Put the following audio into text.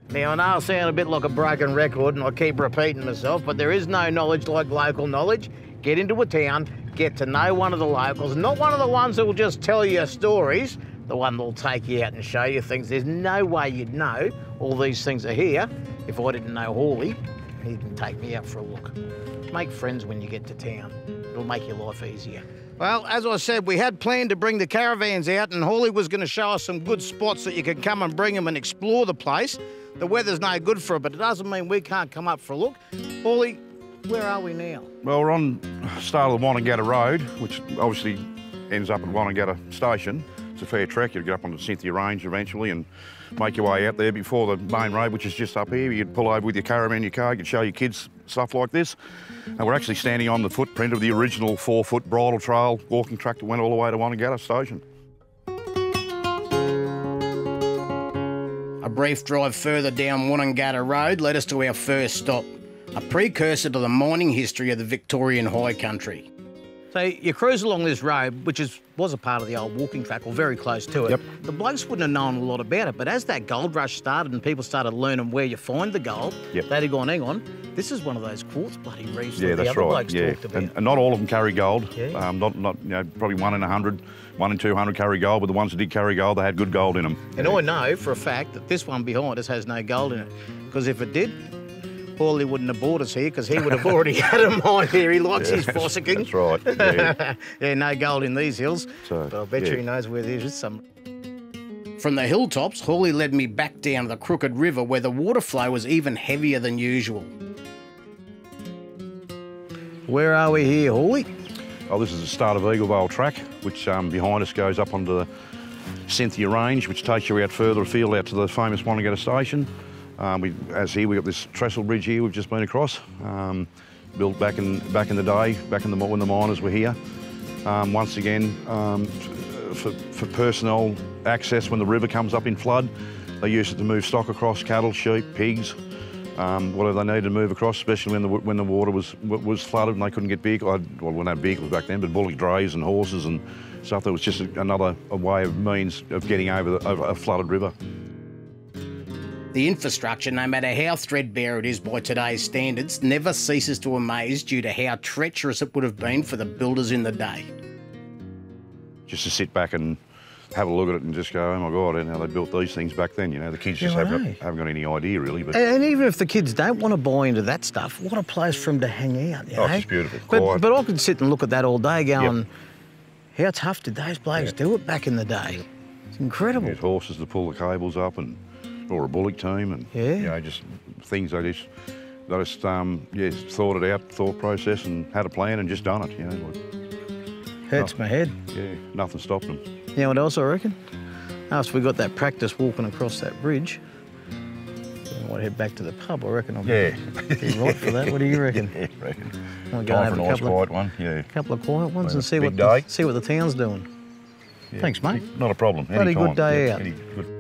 Now, I know I sound a bit like a broken record and I keep repeating myself, but there is no knowledge like local knowledge. Get into a town, get to know one of the locals, not one of the ones that will just tell you stories, the one that will take you out and show you things. There's no way you'd know all these things are here if I didn't know Hawley. He can take me out for a look. Make friends when you get to town. It'll make your life easier. Well, as I said, we had planned to bring the caravans out and Hawley was going to show us some good spots that you can come and bring them and explore the place. The weather's no good for it, but it doesn't mean we can't come up for a look. Hawley, where are we now? Well, we're on the start of the Wonangatta Road, which obviously ends up at Wonangatta Station. It's a fair trek. You'd get up onto the Cynthia Range eventually and make your way out there before the main road, which is just up here. You'd pull over with your caravan, your car, you'd show your kids stuff like this. And we're actually standing on the footprint of the original 4-foot bridle trail walking track that went all the way to Wonangatta Station. A brief drive further down Wonangatta Road led us to our first stop, a precursor to the mining history of the Victorian High Country. So you cruise along this road, which was a part of the old walking track, or very close to it. Yep. The blokes wouldn't have known a lot about it, but as that gold rush started and people started learning where you find the gold, Yep. they'd have gone, hang on, this is one of those quartz bloody reefs Yeah, that the that's other right. blokes Yeah, talked about. and not all of them carry gold. Yeah. Not you know, probably 1 in 100, 1 in 200 carry gold, but the ones that did carry gold, they had good gold in them. And I know for a fact that this one behind us has no gold in it, because if it did, Hawley wouldn't have brought us here because he would have already had a mine here. He likes his fossicking. That's right. Yeah. Yeah, no gold in these hills, So, but I bet yeah. you he knows where there is some. From the hilltops, Hawley led me back down to the Crooked River where the water flow was even heavier than usual. Where are we here, Hawley? Oh, this is the start of Eaglevale Track, which behind us goes up onto the Cynthia Range, which takes you out further afield out to the famous Wonangatta Station. We've got this trestle bridge here we've just been across, built back in the day, when the miners were here. Once again, for personnel access when the river comes up in flood, they use it to move stock across, cattle, sheep, pigs, whatever they needed to move across, especially when the water was flooded and they couldn't get vehicles. Well, we didn't have vehicles back then, but bullock drays and horses and stuff. That was just another way of means of getting over a flooded river. The infrastructure, no matter how threadbare it is by today's standards, never ceases to amaze due to how treacherous it would have been for the builders in the day. Just to sit back and have a look at it and just go, oh my God, how they built these things back then. You know, the kids just haven't got any idea really. But and even if the kids don't want to buy into that stuff, what a place for them to hang out, you know? It's just beautiful. But I could sit and look at that all day going, how tough did those blokes do it back in the day? It's incredible. There's horses to pull the cables up or a bullock team and, you know, just things they just thought it out, thought process and had a plan and just done it, you know. Hurts my head. Yeah, nothing stopped them. You know what else I reckon? After we got that practice walking across that bridge, I might head back to the pub. I reckon I'll be right for that. What do you reckon? Yeah, I reckon. I'll go Time for a nice quiet one, yeah. A couple of quiet ones and see what day. the town's doing. Yeah. Thanks, mate. Not a problem. Bloody Anytime. good day Yeah, out. good.